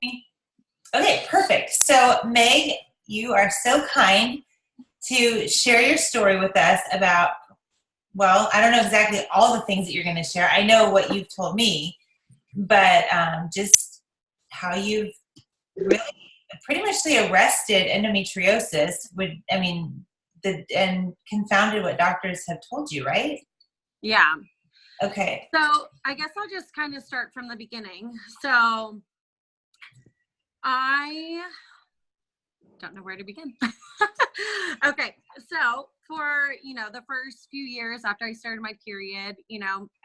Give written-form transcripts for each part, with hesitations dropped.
me? Okay, perfect. So, Meg, you are so kind to share your story with us about, well, I don't know exactly all the things that you're going to share. I know what you've told me, but just how you've really pretty much arrested endometriosis and confounded what doctors have told you, right? Yeah. Okay. So I guess I'll just kind of start from the beginning. So I don't know where to begin. Okay. So for, the first few years after I started my period,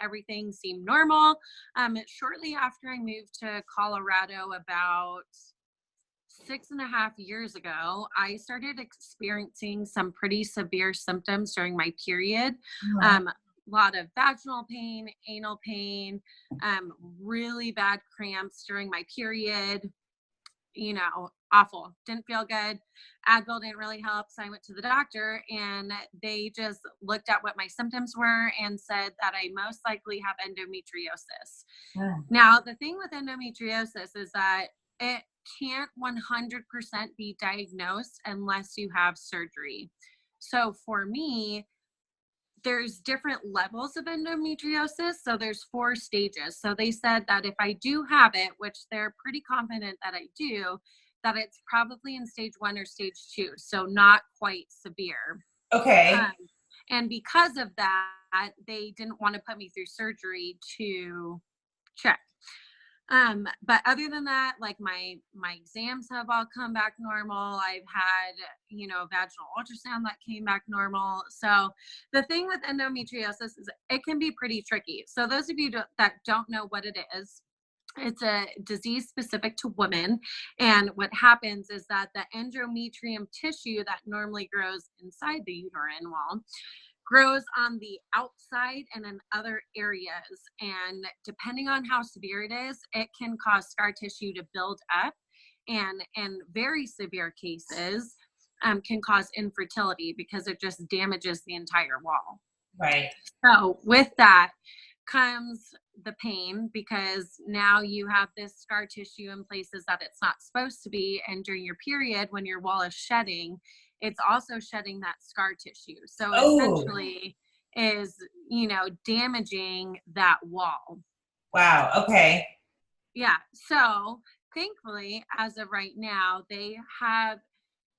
everything seemed normal. Shortly after I moved to Colorado about 6.5 years ago, I started experiencing some pretty severe symptoms during my period. A lot of vaginal pain, anal pain, really bad cramps during my period, awful. Didn't feel good. Advil didn't really help. So I went to the doctor and they just looked at what my symptoms were and said that I most likely have endometriosis. Yeah. Now, the thing with endometriosis is that it can't 100% be diagnosed unless you have surgery. So for me, there's different levels of endometriosis. So there's 4 stages. So they said that if I do have it, which they're pretty confident that I do, that it's probably in stage 1 or stage 2. So not quite severe. Okay. And because of that, they didn't want to put me through surgery to check. But other than that, like my exams have all come back normal. I've had, vaginal ultrasound that came back normal. So the thing with endometriosis is it can be pretty tricky. So those of you that don't know what it is, it's a disease specific to women. And what happens is that the endometrium tissue that normally grows inside the uterine wall grows on the outside and in other areas. And depending on how severe it is, it can cause scar tissue to build up. And in very severe cases, can cause infertility because it just damages the entire wall. Right. So with that comes the pain, because now you have this scar tissue in places that it's not supposed to be. And during your period, when your wall is shedding, it's also shedding that scar tissue. So essentially is, damaging that wall. Wow. Okay. Yeah. So thankfully, as of right now, they have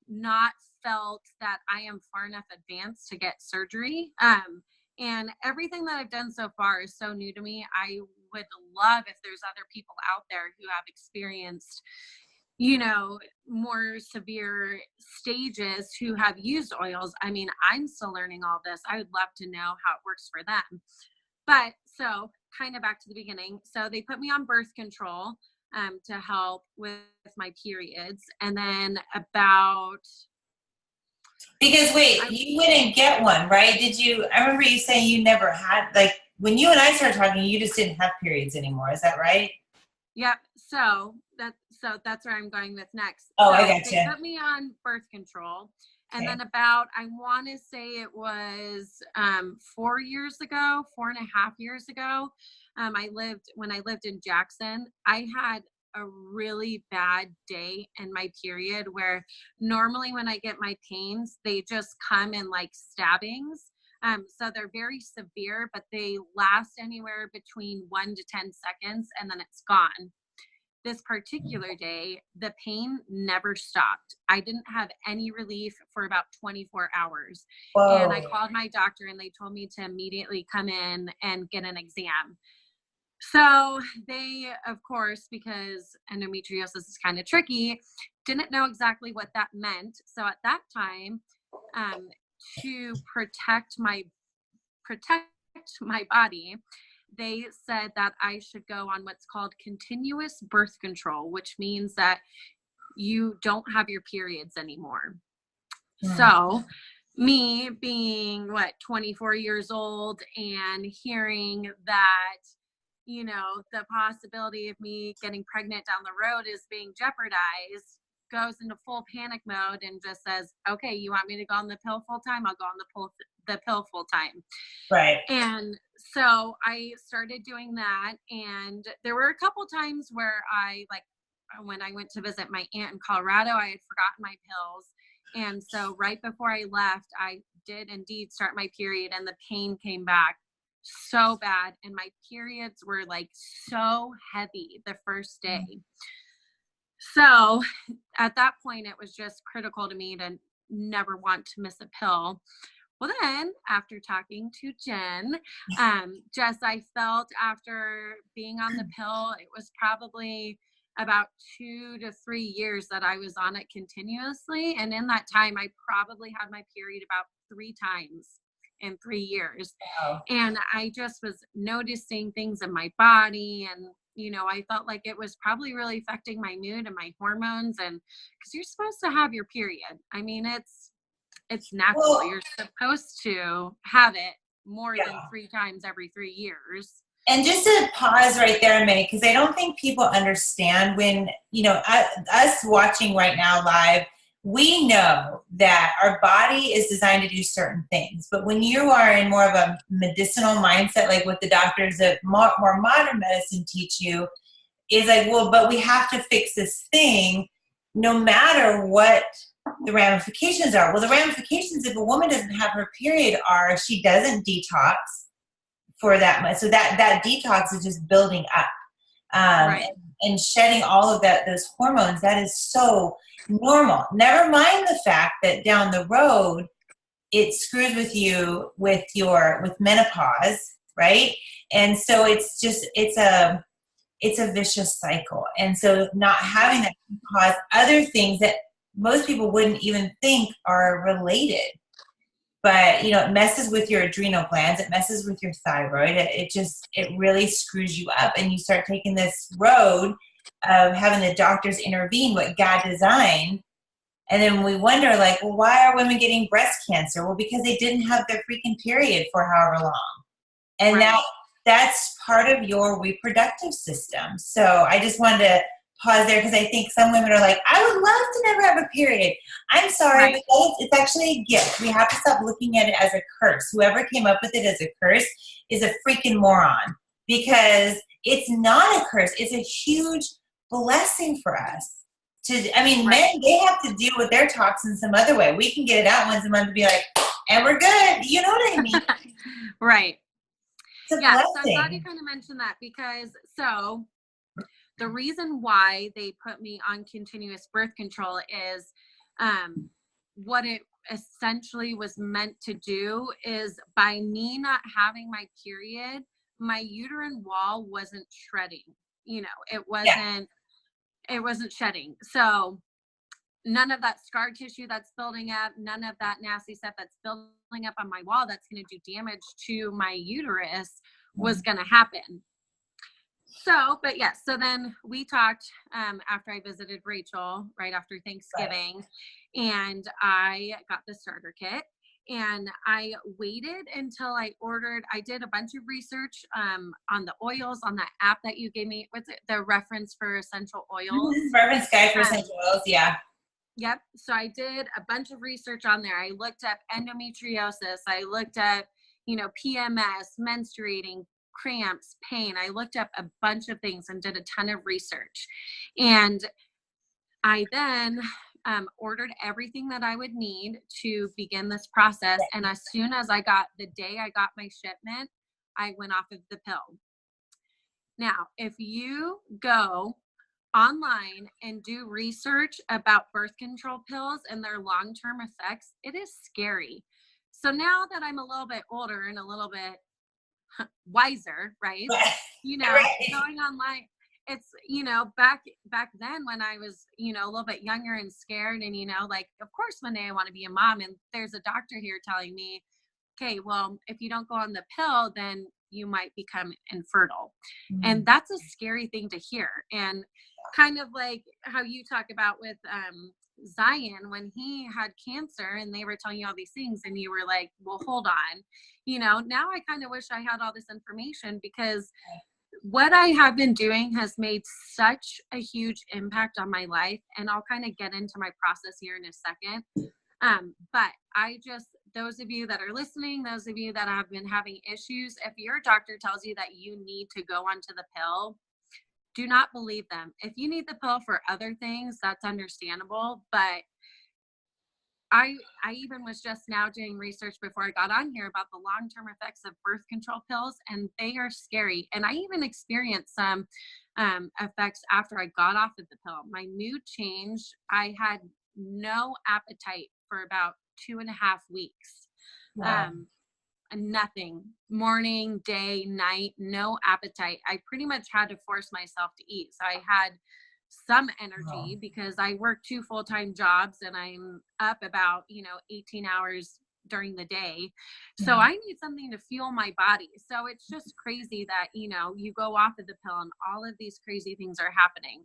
not felt that I am far enough advanced to get surgery. And everything that I've done so far is so new to me. I would love if there's other people out there who have experienced, more severe stages, who have used oils. I mean, I'm still learning all this. I would love to know how it works for them. But so kind of back to the beginning. So they put me on birth control to help with my periods. And then because wait, you wouldn't get one, right? Did you? I remember you saying you never had, like, when you and I started talking, you just didn't have periods anymore. Is that right? Yep. So that's where I'm going with next. Oh, so I gotcha. They put me on birth control. And then I want to say it was 4 years ago, 4.5 years ago, when I lived in Jackson, I had a really bad day in my period where normally when I get my pains, they just come in like stabbings. So they're very severe, but they last anywhere between 1 to 10 seconds and then it's gone. This particular day, the pain never stopped. I didn't have any relief for about 24 hours. Whoa. And I called my doctor and they told me to immediately come in and get an exam. So they, of course, because endometriosis is kind of tricky, didn't know exactly what that meant. So at that time, to protect my body, they said that I should go on what's called continuous birth control, which means that you don't have your periods anymore. So me being 24 years old and hearing that, the possibility of me getting pregnant down the road is being jeopardized, goes into full panic mode and just says, okay, you want me to go on the pill full time? I'll go on the pill full time. Right. And so I started doing that. And there were a couple times where I when I went to visit my aunt in Colorado, I had forgotten my pills. And so right before I left, I did indeed start my period, and the pain came back so bad. And my periods were like so heavy the first day. So at that point, it was just critical to me to never want to miss a pill. Well, then after talking to Jen, Jess, I felt after being on the pill, it was probably about 2 to 3 years that I was on it continuously. And in that time, I probably had my period about 3 times in 3 years. Wow. And I just was noticing things in my body, and I felt like it was probably really affecting my mood and my hormones. And because you're supposed to have your period, I mean, it's natural. Well, You're supposed to have it more yeah. than 3 times every 3 years. And just to pause right there a minute, because I don't think people understand when, us watching right now live, we know that our body is designed to do certain things. But when you are in more of a medicinal mindset, like what the doctors of more modern medicine teach you, is like, well, but we have to fix this thing no matter what the ramifications are. Well, the ramifications, if a woman doesn't have her period, are she doesn't detox for that much. So that detox is just building up. Right. And shedding all of those hormones, that is so normal. Never mind the fact that down the road, it screws with you with menopause, right? And so it's a vicious cycle. And so not having that can cause other things that most people wouldn't even think are related. But, it messes with your adrenal glands. It messes with your thyroid. It really screws you up. And you start taking this road of having the doctors intervene what God designed. And then we wonder, like, well, why are women getting breast cancer? Well, because they didn't have their freaking period for however long. And Right. that's part of your reproductive system. So I just wanted to pause there, because I think some women are like, I would love to never have a period. I'm sorry, Right. but it's actually a gift. We have to stop looking at it as a curse. Whoever came up with it as a curse is a freaking moron, because it's not a curse. It's a huge blessing for us. Right. Men, they have to deal with their toxins some other way. We can get it out once a month and be like, and we're good. You know what I mean? Right. It's a Yeah. blessing. So I'm glad you kind of mentioned that, because the reason why they put me on continuous birth control is what it essentially was meant to do is, by me not having my period, my uterine wall wasn't shredding. It wasn't shedding. So none of that scar tissue that's building up, none of that nasty stuff that's building up on my wall that's going to do damage to my uterus was going to happen. So, but yes, so then we talked after I visited Rachel right after Thanksgiving, and I got the starter kit, and I waited until I did a bunch of research on the oils on that app that you gave me. What's it? The reference for essential oils. Reference guide for essential oils, yeah. Yep. So I did a bunch of research on there. I looked up endometriosis. I looked at, PMS, menstruating, cramps, pain. I looked up a bunch of things and did a ton of research. And I then ordered everything that I would need to begin this process. And as soon as the day I got my shipment, I went off of the pill. Now, if you go online and do research about birth control pills and their long-term effects, it is scary. So now that I'm a little bit older and a little bit wiser, right? Going online, it's, back then when I was, a little bit younger and scared, and, of course, one day I want to be a mom, and there's a doctor here telling me, okay, well, if you don't go on the pill, then you might become infertile. Mm-hmm. And that's a scary thing to hear. And kind of like how you talk about with Zion when he had cancer and they were telling you all these things and you were like, well, hold on. Now I kind of wish I had all this information, because what I have been doing has made such a huge impact on my life. And I'll kind of get into my process here in a second. But those of you that are listening, those of you that have been having issues, if your doctor tells you that you need to go onto the pill, do not believe them. If you need the pill for other things, that's understandable. But I even was just now doing research before I got on here about the long-term effects of birth control pills, and they are scary. And I even experienced some effects after I got off of the pill. My mood changed. I had no appetite for about 2.5 weeks. Wow. Nothing, morning, day, night, no appetite. I pretty much had to force myself to eat. So I had some energy because I work 2 full-time jobs and I'm up about, 18 hours during the day. So I need something to fuel my body. So it's just crazy that, you go off of the pill and all of these crazy things are happening.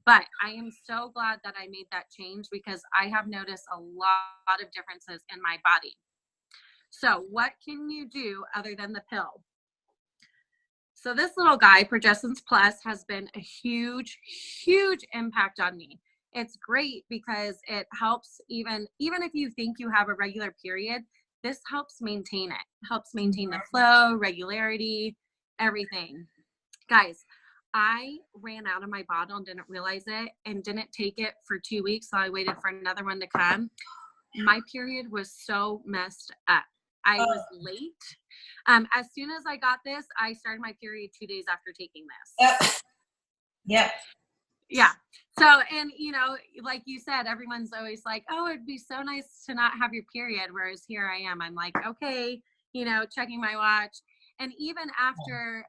But I am so glad that I made that change because I have noticed a lot of differences in my body. So what can you do other than the pill? So this little guy, Progestins Plus, has been a huge, huge impact on me. It's great because it helps even if you think you have a regular period, this helps maintain it, helps maintain the flow, regularity, everything. Guys, I ran out of my bottle and didn't realize it and didn't take it for 2 weeks. So I waited for another one to come. My period was so messed up. I was late. As soon as I got this, I started my period 2 days after taking this. Yep. Yeah. So, and like you said, everyone's always like, oh, it'd be so nice to not have your period. Whereas here I am, I'm like, okay, checking my watch. And even after,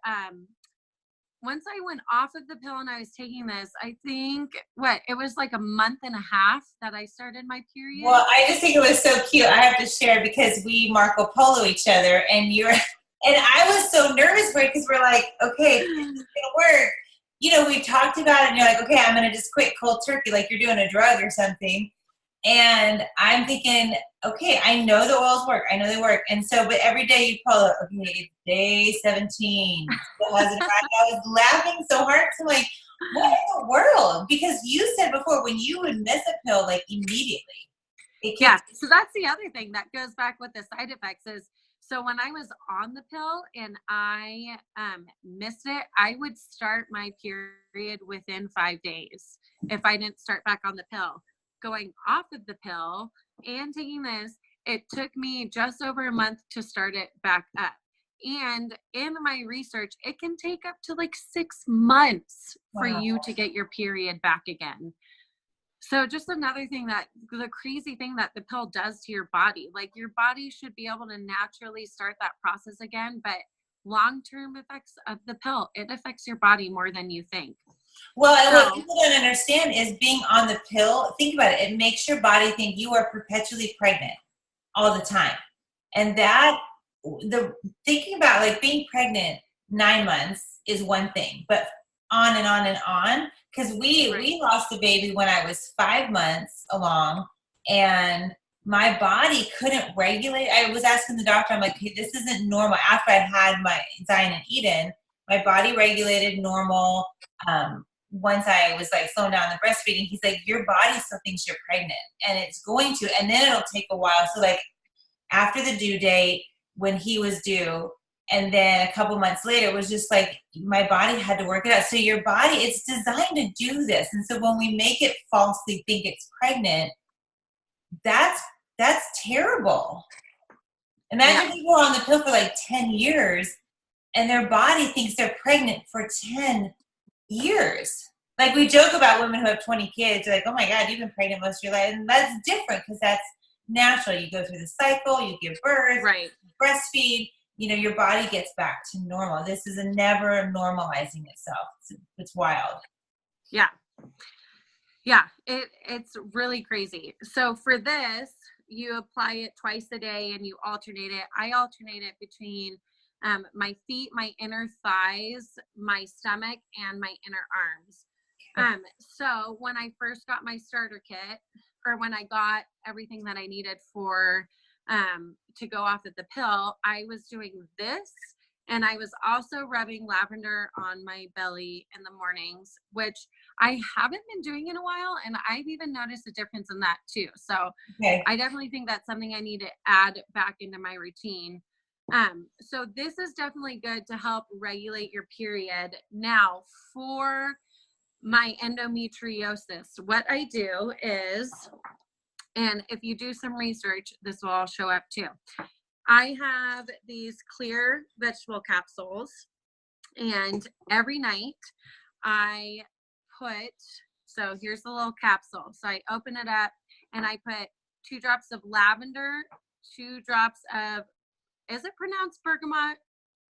once I went off of the pill and I was taking this, I think it was like a month and a half that I started my period. Well, I just think it was so cute. I have to share because we Marco Polo each other, and I was so nervous for it because we're like, okay, it's gonna work. We talked about it, and you're like, okay, I'm gonna just quit cold turkey, like you're doing a drug or something. And I'm thinking, okay, I know the oils work. I know they work. And so, but every day you pull it, okay, it's day 17. Still hasn't arrived. I was laughing so hard. So I'm like, what in the world? Because you said before, when you would miss a pill, like immediately. Yeah. So that's the other thing that goes back with the side effects is, so when I was on the pill and I missed it, I would start my period within 5 days if I didn't start back on the pill. Going off of the pill and taking this, it took me just over a month to start it back up. And in my research, it can take up to like 6 months for you to get your period back again. So just another thing the crazy thing that the pill does to your body, like your body should be able to naturally start that process again, but long-term effects of the pill, it affects your body more than you think. Well, and what people don't understand is being on the pill, think about it, it makes your body think you are perpetually pregnant all the time. And thinking about like being pregnant 9 months is one thing, but on and on and on, because we lost a baby when I was 5 months along, and my body couldn't regulate. I was asking the doctor, I'm like, hey, this isn't normal. After I had my Zion and Eden, my body regulated normal. Once I was like slowing down the breastfeeding, he's like, your body still thinks you're pregnant, and it's going to, and then it'll take a while. So like after the due date, when he was due, and then a couple months later, it was just like my body had to work it out. So your body, it's designed to do this. And so when we make it falsely think it's pregnant, that's terrible. Imagine people are on the pill for like 10 years and their body thinks they're pregnant for 10 years. Like we joke about women who have 20 kids, like, oh my God, you've been pregnant most of your life. And that's different because that's natural. You go through the cycle, you give birth, breastfeed, your body gets back to normal. This is never normalizing itself. It's wild. Yeah. Yeah. It's really crazy. So for this, you apply it twice a day and you alternate it. I alternate it between my feet, my inner thighs, my stomach, and my inner arms. So when I first got my starter kit, or when I got everything that I needed for to go off of the pill, I was doing this, and I was also rubbing lavender on my belly in the mornings, which I haven't been doing in a while, and I've even noticed a difference in that too. So I definitely think that's something I need to add back into my routine. So this is definitely good to help regulate your period. Now, for my endometriosis, what I do is, and if you do some research, this will all show up too. I have these clear vegetable capsules, and every night I put, so here's the little capsule. So I open it up and I put 2 drops of lavender, 2 drops of, is it pronounced bergamot?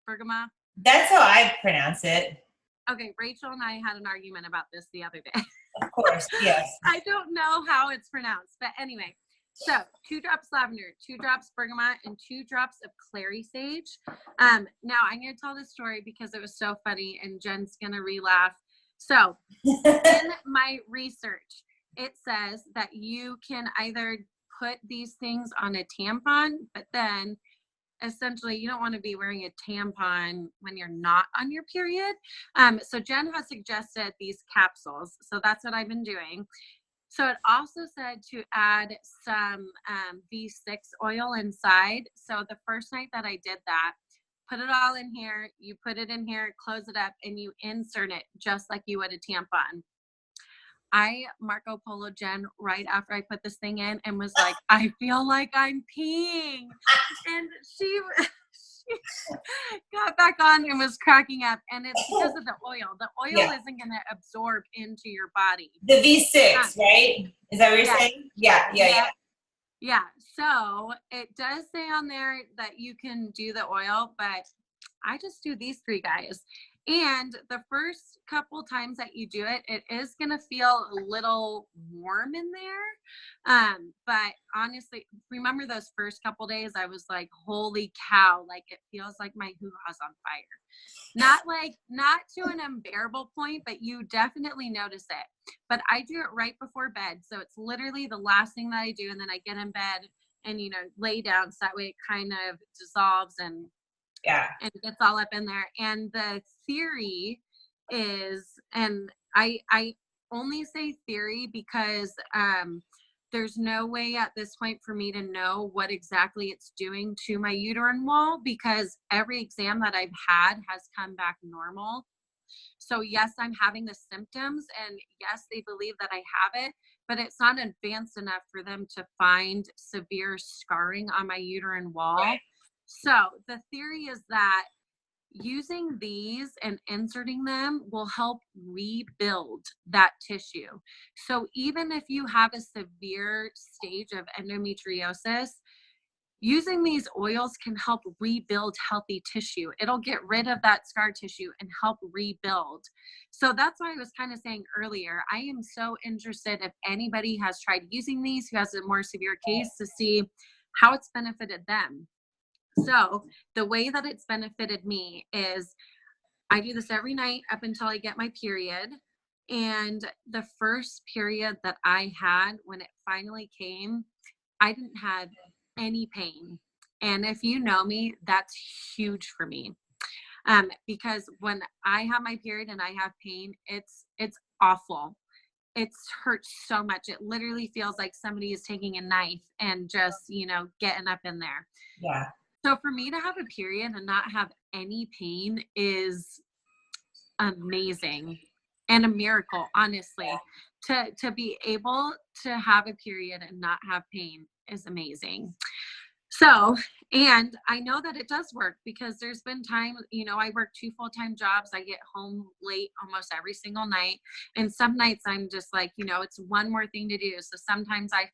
Bergamot? That's how I pronounce it. Okay, Rachel and I had an argument about this the other day. Of course, yes. I don't know how it's pronounced, but anyway. So 2 drops lavender, 2 drops bergamot, and 2 drops of clary sage. Now I'm going to tell this story because it was so funny, and Jen's going to re-laugh. So in my research, it says that you can either put these things on a tampon, but then essentially you don't want to be wearing a tampon when you're not on your period. So Jen has suggested these capsules. So that's what I've been doing. So it also said to add some V6 oil inside. So the first night that I did that, put it all in here, you put it in here, close it up, and you insert it just like you would a tampon. I Marco Polo Jen right after I put this thing in and was like, I feel like I'm peeing. And she got back on and was cracking up. And it's because of the oil. The oil isn't going to absorb into your body. The V6, right? Is that what you're saying? Yeah. Yeah. So it does say on there that you can do the oil, but I just do these 3 guys. And the first couple times that you do it, it is going to feel a little warm in there. But honestly, remember those first couple days, I was like, holy cow, like it feels like my hoo-ha's on fire. Not to an unbearable point, but you definitely notice it. But I do it right before bed. So it's literally the last thing that I do. And then I get in bed and, lay down. So that way it kind of dissolves and it gets all up in there. And the theory is, and I only say theory because there's no way at this point for me to know what exactly it's doing to my uterine wall, because every exam that I've had has come back normal. So yes, I'm having the symptoms, and yes, they believe that I have it, but it's not advanced enough for them to find severe scarring on my uterine wall. Right. So the theory is that using these and inserting them will help rebuild that tissue. So even if you have a severe stage of endometriosis, using these oils can help rebuild healthy tissue. It'll get rid of that scar tissue and help rebuild. So that's why I was kind of saying earlier, I am so interested if anybody has tried using these who has a more severe case to see how it's benefited them. So the way that it's benefited me is I do this every night up until I get my period. And the first period that I had, when it finally came, I didn't have any pain. And if you know me, that's huge for me. Because when I have my period and I have pain, it's awful. It hurts so much. It literally feels like somebody is taking a knife and just, getting up in there. Yeah. So for me to have a period and not have any pain is amazing and a miracle, honestly. To be able to have a period and not have pain is amazing. So, and I know that it does work because there's been time, I work 2 full-time jobs. I get home late almost every single night. And some nights I'm just like, it's one more thing to do. So sometimes I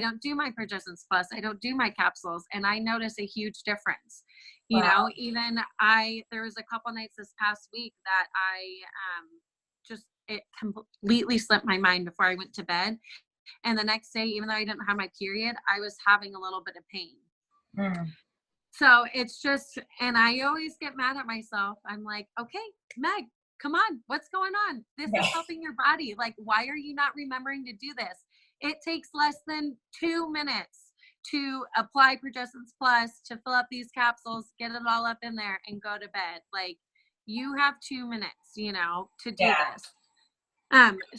don't do my Progestins Plus. I don't do my capsules. And I notice a huge difference. Wow. Even there was a couple nights this past week that it completely slipped my mind before I went to bed. And the next day, even though I didn't have my period, I was having a little bit of pain. So it's just, and I always get mad at myself. I'm like, okay, Meg, come on. What's going on? This is helping your body. Like, why are you not remembering to do this? It takes less than 2 minutes to apply Progestins Plus, to fill up these capsules, get it all up in there and go to bed. Like, you have 2 minutes, to do this.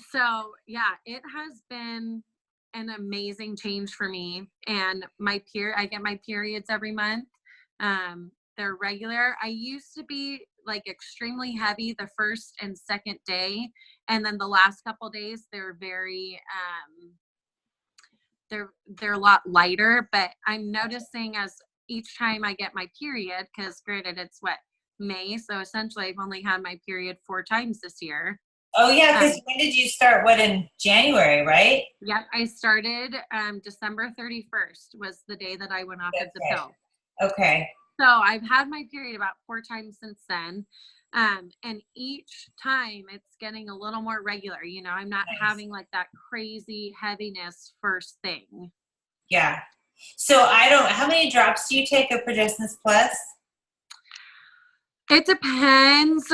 So yeah, it has been an amazing change for me. And I get my periods every month. They're regular. I used to be like extremely heavy the first and second day, and then the last couple days they're very they're a lot lighter. But I'm noticing as each time I get my period, because granted it's what, May, so essentially I've only had my period 4 times this year. Oh yeah, because when did you start? What, in January, right? Yep, I started December 31st was the day that I went off of the pill. Okay. So I've had my period about 4 times since then. And each time it's getting a little more regular. You know, I'm not having like that crazy heaviness first thing. Yeah. So how many drops do you take of Progestins Plus? It depends.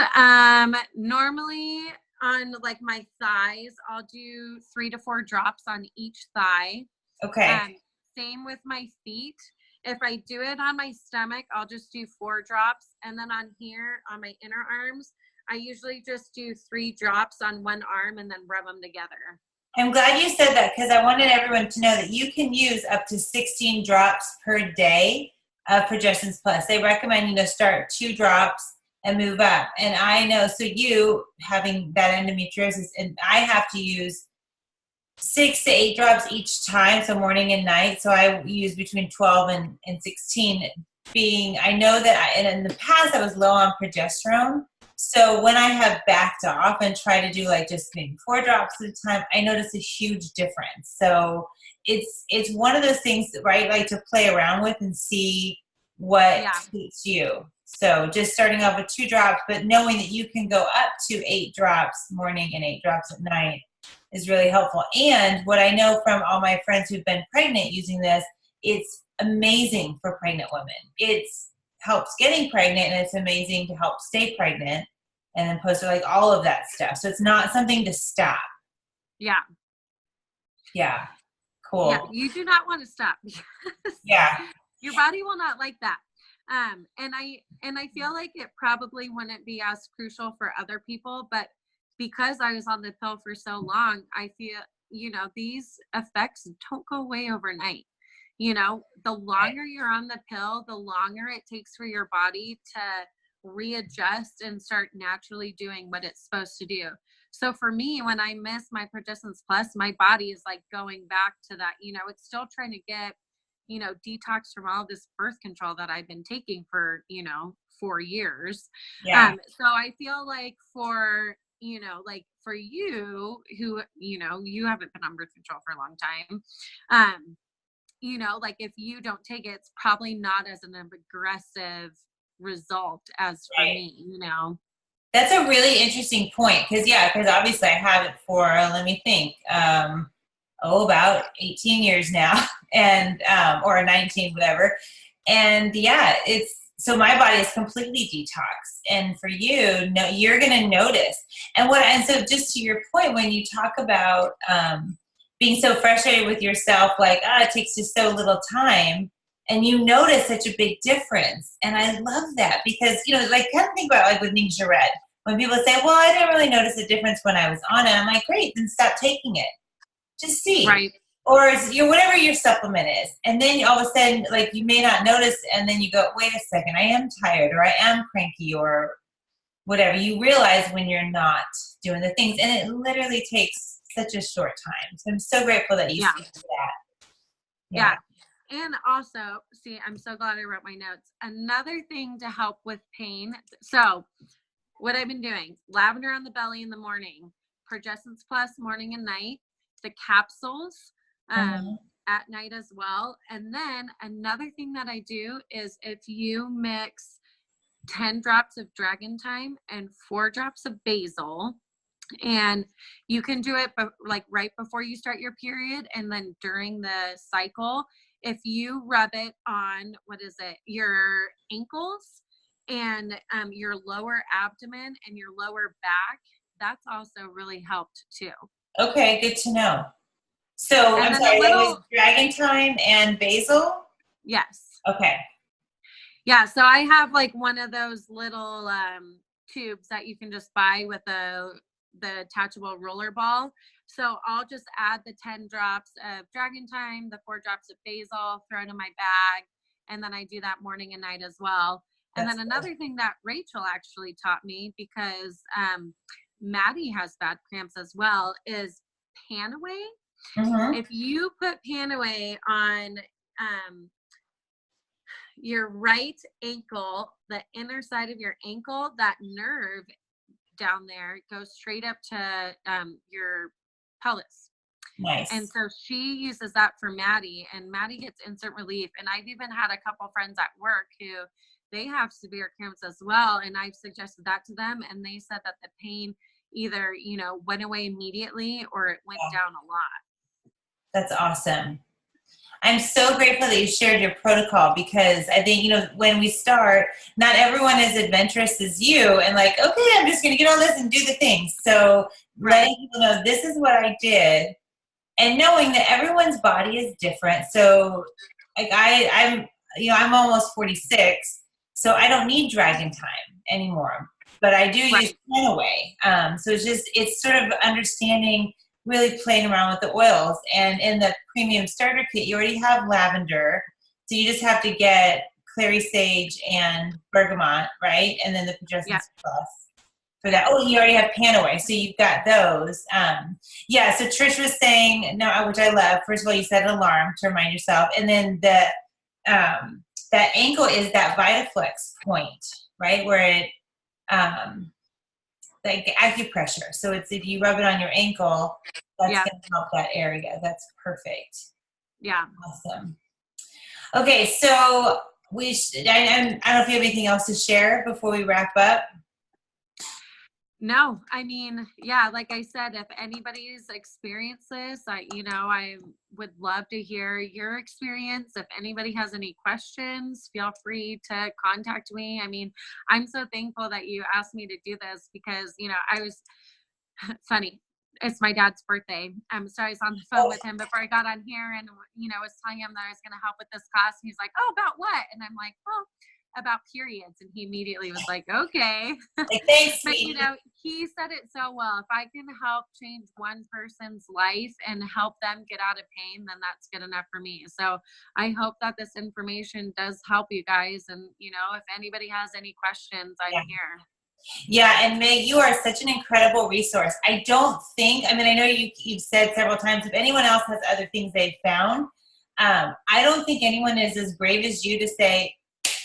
Normally on like my thighs, I'll do 3 to 4 drops on each thigh. Okay. Same with my feet. If I do it on my stomach, I'll just do 4 drops. And then on here, on my inner arms, I usually just do 3 drops on one arm and then rub them together. I'm glad you said that, because I wanted everyone to know that you can use up to 16 drops per day of Progestins Plus. They recommend, start 2 drops and move up. And I know, so you having that endometriosis, and I have to use 6 to 8 drops each time, so morning and night. So I use between 12 and 16. I know that in the past I was low on progesterone. So when I have backed off and try to do like just maybe 4 drops at a time, I notice a huge difference. So it's one of those things, right? Like to play around with and see what suits you. So just starting off with 2 drops, but knowing that you can go up to 8 drops morning and 8 drops at night is really helpful. And what I know from all my friends who've been pregnant using this, it's amazing for pregnant women. It helps getting pregnant, and it's amazing to help stay pregnant, and then post like all of that stuff. So it's not something to stop. Yeah. Yeah. Cool. Yeah, you do not want to stop. Yeah. Your body will not like that. And I feel like it probably wouldn't be as crucial for other people, but because I was on the pill for so long, I feel, these effects don't go away overnight. The longer you're on the pill, the longer it takes for your body to readjust and start naturally doing what it's supposed to do. So for me, when I miss my Progestins Plus, my body is like going back to that, it's still trying to get, detox from all this birth control that I've been taking for, 4 years. Yeah. So I feel like for you who, you haven't been on birth control for a long time, like if you don't take it, it's probably not as an aggressive result as for me, That's a really interesting point, because obviously I have it for, let me think, about 18 years now, and or 19, whatever. And so my body is completely detoxed, and for you, no, you're going to notice. And so just to your point, when you talk about being so frustrated with yourself, like, it takes just so little time, and you notice such a big difference. And I love that, because, like, kind of think about like with Nicorette, when people say, well, I didn't really notice a difference when I was on it. I'm like, great, then stop taking it. Just see. Right. Or whatever your supplement is. And then all of a sudden, like, you may not notice, and then you go, wait a second, I am tired, or I am cranky, or whatever. You realize when you're not doing the things. And it literally takes such a short time. So I'm so grateful that you see that. Yeah. And also, see, I'm so glad I wrote my notes. Another thing to help with pain. So what I've been doing, lavender on the belly in the morning, Progestins Plus morning and night, the capsules at night as well. And then another thing that I do is if you mix 10 drops of Dragon Thyme and 4 drops of basil, and you can do it like right before you start your period, and then during the cycle, if you rub it on, your ankles and your lower abdomen and your lower back, that's also really helped too. Okay, good to know. So I'm sorry, that was Dragon Thyme and basil? Yes. Okay. Yeah, so I have like one of those little tubes that you can just buy with the attachable roller ball. So I'll just add the 10 drops of Dragon Thyme, the 4 drops of basil, throw it in my bag, And then I do that morning and night as well. And then another thing that Rachel actually taught me, because Maddie has bad cramps as well, is Panaway. If you put Panaway on your right ankle, the inner side of your ankle, that nerve down there goes straight up to your pelvis. Nice. And so she uses that for Maddie, and Maddie gets instant relief. And I've even had a couple friends at work who they have severe cramps as well, and I've suggested that to them, and they said that the pain either, you know, went away immediately or it went down a lot. That's awesome. I'm so grateful that you shared your protocol, because I think, you know, when we start, not everyone is adventurous as you and like, okay, I'm just going to get on this and do the things. So letting people know this is what I did, and knowing that everyone's body is different. So like I'm almost 46, so I don't need Dragon Time anymore, but I do use Panaway. So it's sort of understanding, really playing around with the oils. And in the premium starter kit, you already have lavender. So you just have to get clary sage and bergamot, right? And then the Progesterone Plus for that. Oh, you already have Panaway. So you've got those. So Trish was saying, no, which I love. First of all, you set an alarm to remind yourself. And then that ankle is that VitaFlex point, right? Where it, like acupressure. So it's, if you rub it on your ankle, that's going to help that area. That's perfect. Yeah. Awesome. Okay. So I don't know if you have anything else to share before we wrap up. No, I mean, yeah, like I said, if anybody's experienced this, I would love to hear your experience. If anybody has any questions, feel free to contact me. I mean, I'm so thankful that you asked me to do this, because, you know, I was funny. It's my dad's birthday. So I was on the phone with him before I got on here, and, you know, I was telling him that I was going to help with this class. And he's like, oh, about what? And I'm like, well, about periods. And he immediately was like, okay. Thanks. But, you know, he said it so well. If I can help change one person's life and help them get out of pain, then that's good enough for me. So I hope that this information does help you guys. And, you know, if anybody has any questions, I'm here. Yeah, and Meg, you are such an incredible resource. I know you've said several times, if anyone else has other things they've found, I don't think anyone is as brave as you to say,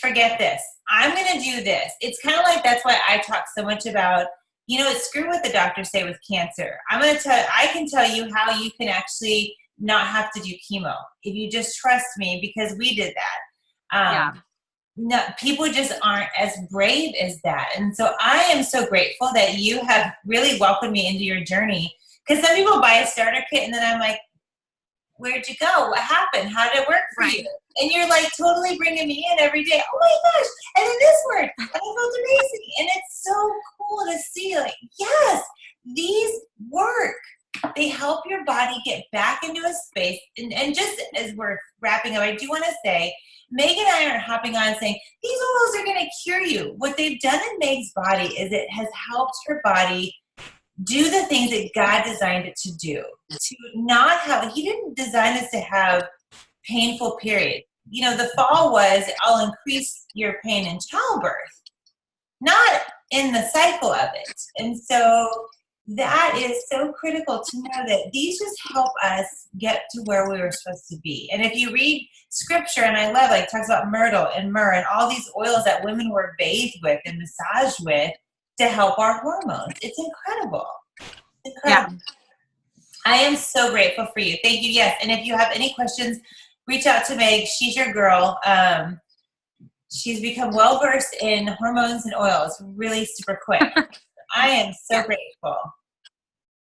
forget this, I'm going to do this. It's kind of like, that's why I talk so much about, you know, screw what the doctors say with cancer. I can tell you how you can actually not have to do chemo if you just trust me, because we did that. No, people just aren't as brave as that. And so I am so grateful that you have really welcomed me into your journey, because some people buy a starter kit and then I'm like, where'd you go? What happened? How did it work for you? And you're like totally bringing me in every day. Oh my gosh. And then this worked. And I felt amazing. And it's so cool to see, like, yes, these work. They help your body get back into a space. And just as we're wrapping up, I do want to say, Meg and I aren't hopping on saying, these oils are going to cure you. What they've done in Meg's body is it has helped her body do the things that God designed it to do. To not have, he didn't design us to have painful periods. You know, the fall was, I'll increase your pain in childbirth, not in the cycle of it. And so that is so critical to know that these just help us get to where we were supposed to be. And if you read scripture, and I love, like, it talks about myrtle and myrrh and all these oils that women were bathed with and massaged with to help our hormones. It's incredible. Incredible. Yeah. I am so grateful for you. Thank you. Yes. And if you have any questions, reach out to Meg. She's your girl. She's become well-versed in hormones and oils really super quick. I am so grateful.